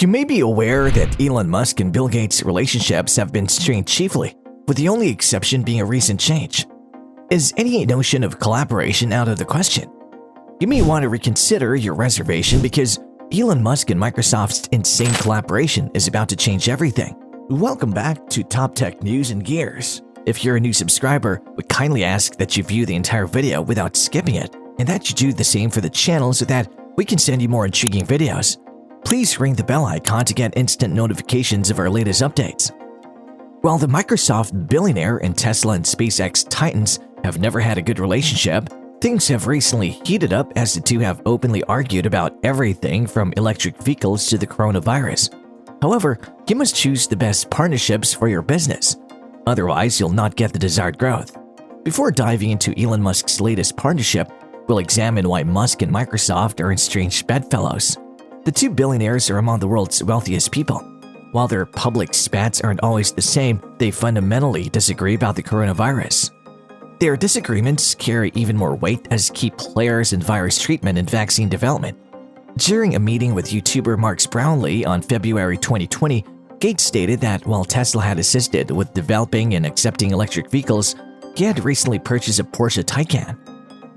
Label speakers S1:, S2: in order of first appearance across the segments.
S1: You may be aware that Elon Musk and Bill Gates' relationships have been strained chiefly, with the only exception being a recent change. Is any notion of collaboration out of the question? You may want to reconsider your reservation because Elon Musk and Microsoft's insane collaboration is about to change everything. Welcome back to Top Tech News and Gears. If you're a new subscriber, we kindly ask that you view the entire video without skipping it, and that you do the same for the channel so that we can send you more intriguing videos. Please ring the bell icon to get instant notifications of our latest updates. While the Microsoft billionaire and Tesla and SpaceX titans have never had a good relationship, things have recently heated up as the two have openly argued about everything from electric vehicles to the coronavirus. However, you must choose the best partnerships for your business. Otherwise, you'll not get the desired growth. Before diving into Elon Musk's latest partnership, we'll examine why Musk and Microsoft are estranged bedfellows. The two billionaires are among the world's wealthiest people. While their public spats aren't always the same, they fundamentally disagree about the coronavirus. Their disagreements carry even more weight as key players in virus treatment and vaccine development. During a meeting with YouTuber Mark Brownlee on February 2020, Gates stated that while Tesla had assisted with developing and accepting electric vehicles, he had recently purchased a Porsche Taycan.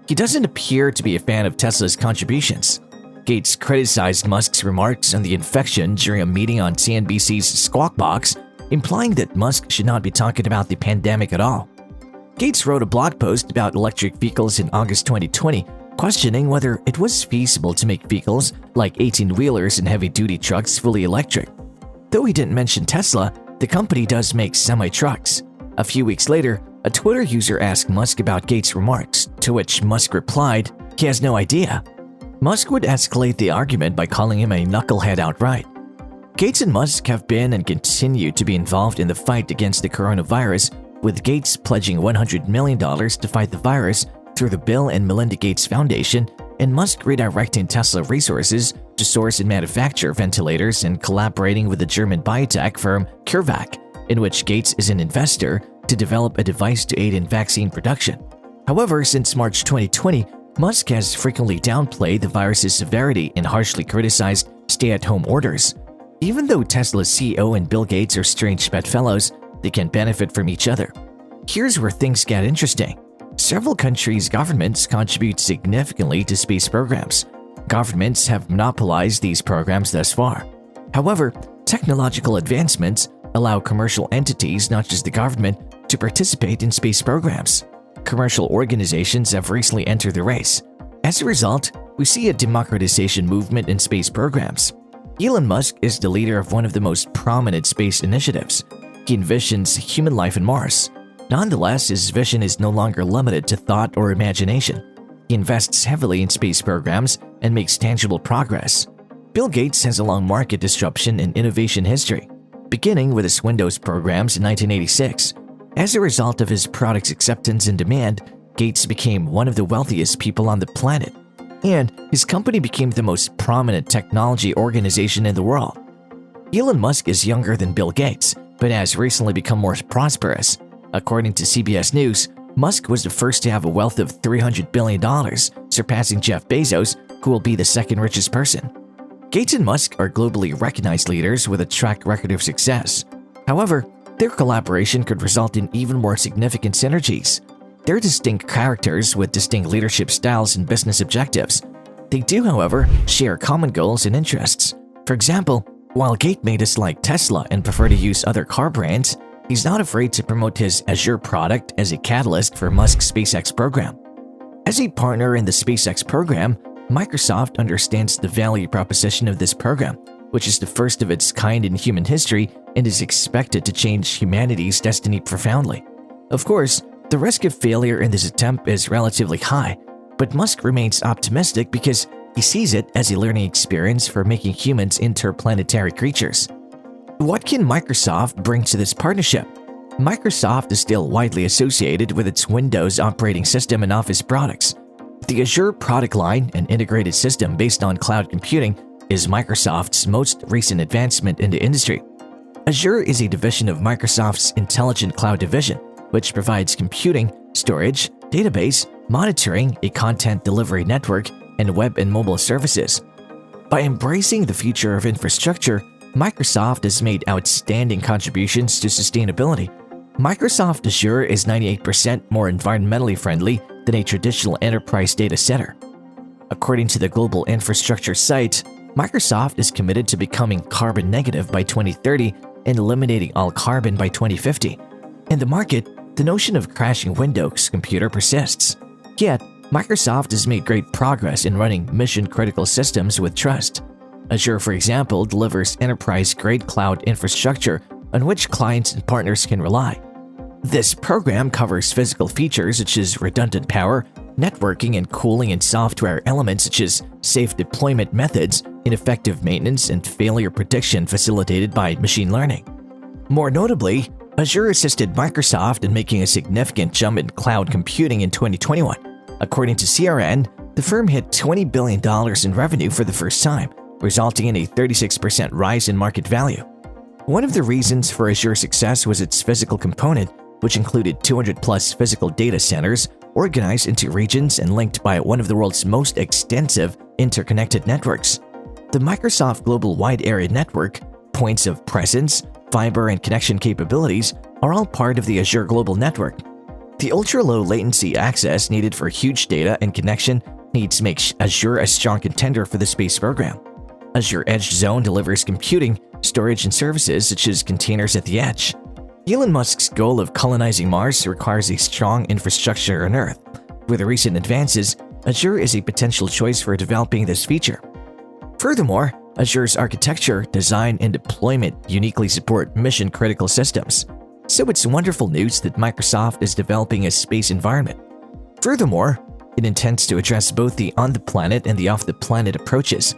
S1: He doesn't appear to be a fan of Tesla's contributions. Gates criticized Musk's remarks on the infection during a meeting on CNBC's Squawk Box, implying that Musk should not be talking about the pandemic at all. Gates wrote a blog post about electric vehicles in August 2020, questioning whether it was feasible to make vehicles like 18-wheelers and heavy-duty trucks fully electric. Though he didn't mention Tesla, the company does make semi-trucks. A few weeks later, a Twitter user asked Musk about Gates' remarks, to which Musk replied, he has no idea. Musk would escalate the argument by calling him a knucklehead outright. Gates and Musk have been and continue to be involved in the fight against the coronavirus, with Gates pledging $100 million to fight the virus through the Bill and Melinda Gates Foundation, and Musk redirecting Tesla resources to source and manufacture ventilators and collaborating with the German biotech firm CureVac, in which Gates is an investor, to develop a device to aid in vaccine production. However, since March 2020, Musk has frequently downplayed the virus's severity and harshly criticized stay-at-home orders. Even though Tesla's CEO and Bill Gates are strange bedfellows, they can benefit from each other. Here's where things get interesting. Several countries' governments contribute significantly to space programs. Governments have monopolized these programs thus far. However, technological advancements allow commercial entities, not just the government, to participate in space programs. Commercial organizations have recently entered the race. As a result, we see a democratization movement in space programs. Elon Musk is the leader of one of the most prominent space initiatives. He envisions human life on Mars. Nonetheless, his vision is no longer limited to thought or imagination. He invests heavily in space programs and makes tangible progress. Bill Gates has a long market disruption and innovation history, beginning with his Windows programs in 1986. As a result of his product's acceptance and demand, Gates became one of the wealthiest people on the planet, and his company became the most prominent technology organization in the world. Elon Musk is younger than Bill Gates, but has recently become more prosperous. According to CBS News, Musk was the first to have a wealth of $300 billion, surpassing Jeff Bezos, who will be the second richest person. Gates and Musk are globally recognized leaders with a track record of success. However, their collaboration could result in even more significant synergies. They're distinct characters with distinct leadership styles and business objectives. They do, however, share common goals and interests. For example, while Gates may dislike Tesla and prefer to use other car brands, he's not afraid to promote his Azure product as a catalyst for Musk's SpaceX program. As a partner in the SpaceX program, Microsoft understands the value proposition of this program, which is the first of its kind in human history and is expected to change humanity's destiny profoundly. Of course, the risk of failure in this attempt is relatively high, but Musk remains optimistic because he sees it as a learning experience for making humans interplanetary creatures. What can Microsoft bring to this partnership? Microsoft is still widely associated with its Windows operating system and Office products. The Azure product line, an integrated system based on cloud computing, is Microsoft's most recent advancement in the industry. Azure is a division of Microsoft's Intelligent Cloud division, which provides computing, storage, database, monitoring, a content delivery network, and web and mobile services. By embracing the future of infrastructure, Microsoft has made outstanding contributions to sustainability. Microsoft Azure is 98% more environmentally friendly than a traditional enterprise data center. According to the global infrastructure site, Microsoft is committed to becoming carbon negative by 2030 and eliminating all carbon by 2050. In the market, the notion of crashing Windows computer persists. Yet, Microsoft has made great progress in running mission-critical systems with trust. Azure, for example, delivers enterprise-grade cloud infrastructure on which clients and partners can rely. This program covers physical features such as redundant power, networking and cooling, and software elements such as safe deployment methods, ineffective maintenance, and failure prediction facilitated by machine learning. More notably, Azure assisted Microsoft in making a significant jump in cloud computing in 2021. According to CRN, the firm hit $20 billion in revenue for the first time, resulting in a 36% rise in market value. One of the reasons for Azure's success was its physical component, which included 200-plus physical data centers organized into regions and linked by one of the world's most extensive interconnected networks. The Microsoft Global Wide Area Network, points of presence, fiber, and connection capabilities are all part of the Azure Global Network. The ultra-low latency access needed for huge data and connection needs make Azure a strong contender for the space program. Azure Edge Zone delivers computing, storage, and services such as containers at the edge. Elon Musk's goal of colonizing Mars requires a strong infrastructure on Earth. With the recent advances, Azure is a potential choice for developing this feature. Furthermore, Azure's architecture, design, and deployment uniquely support mission-critical systems. So it's wonderful news that Microsoft is developing a space environment. Furthermore, it intends to address both the on-the-planet and the off-the-planet approaches.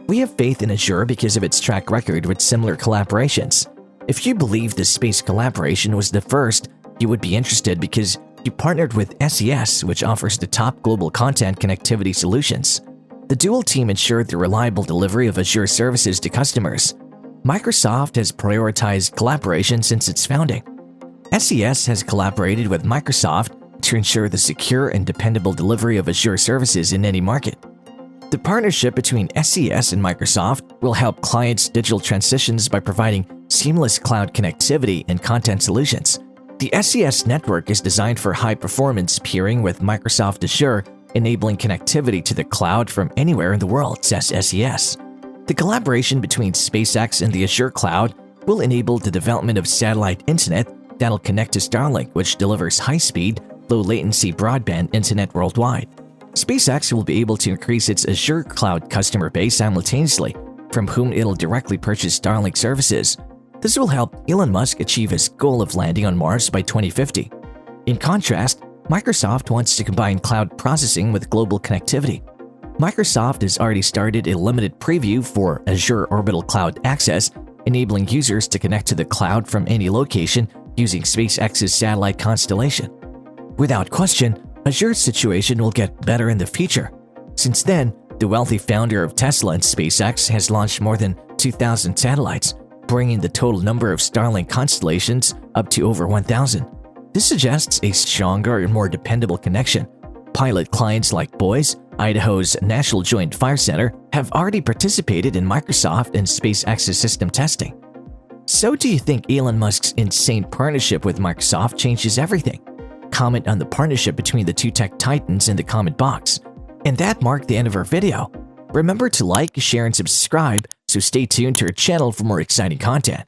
S1: We have faith in Azure because of its track record with similar collaborations. If you believe the space collaboration was the first, you would be interested because you partnered with SES, which offers the top global content connectivity solutions. The dual team ensured the reliable delivery of Azure services to customers. Microsoft has prioritized collaboration since its founding. SES has collaborated with Microsoft to ensure the secure and dependable delivery of Azure services in any market. The partnership between SES and Microsoft will help clients' digital transitions by providing seamless cloud connectivity and content solutions. The SES network is designed for high-performance peering with Microsoft Azure, enabling connectivity to the cloud from anywhere in the world, says SES. The collaboration between SpaceX and the Azure cloud will enable the development of satellite internet that'll connect to Starlink, which delivers high-speed, low-latency broadband internet worldwide. SpaceX will be able to increase its Azure cloud customer base simultaneously, from whom it'll directly purchase Starlink services. This will help Elon Musk achieve his goal of landing on Mars by 2050. In contrast, Microsoft wants to combine cloud processing with global connectivity. Microsoft has already started a limited preview for Azure Orbital Cloud Access, enabling users to connect to the cloud from any location using SpaceX's satellite constellation. Without question, Azure's situation will get better in the future. Since then, the wealthy founder of Tesla and SpaceX has launched more than 2,000 satellites, bringing the total number of Starlink constellations up to over 1,000. This suggests a stronger and more dependable connection. Pilot clients like Boise, Idaho's National Joint Fire Center, have already participated in Microsoft and SpaceX's system testing. So do you think Elon Musk's insane partnership with Microsoft changes everything? Comment on the partnership between the two tech titans in the comment box. And that marked the end of our video. Remember to like, share, and subscribe, so stay tuned to our channel for more exciting content.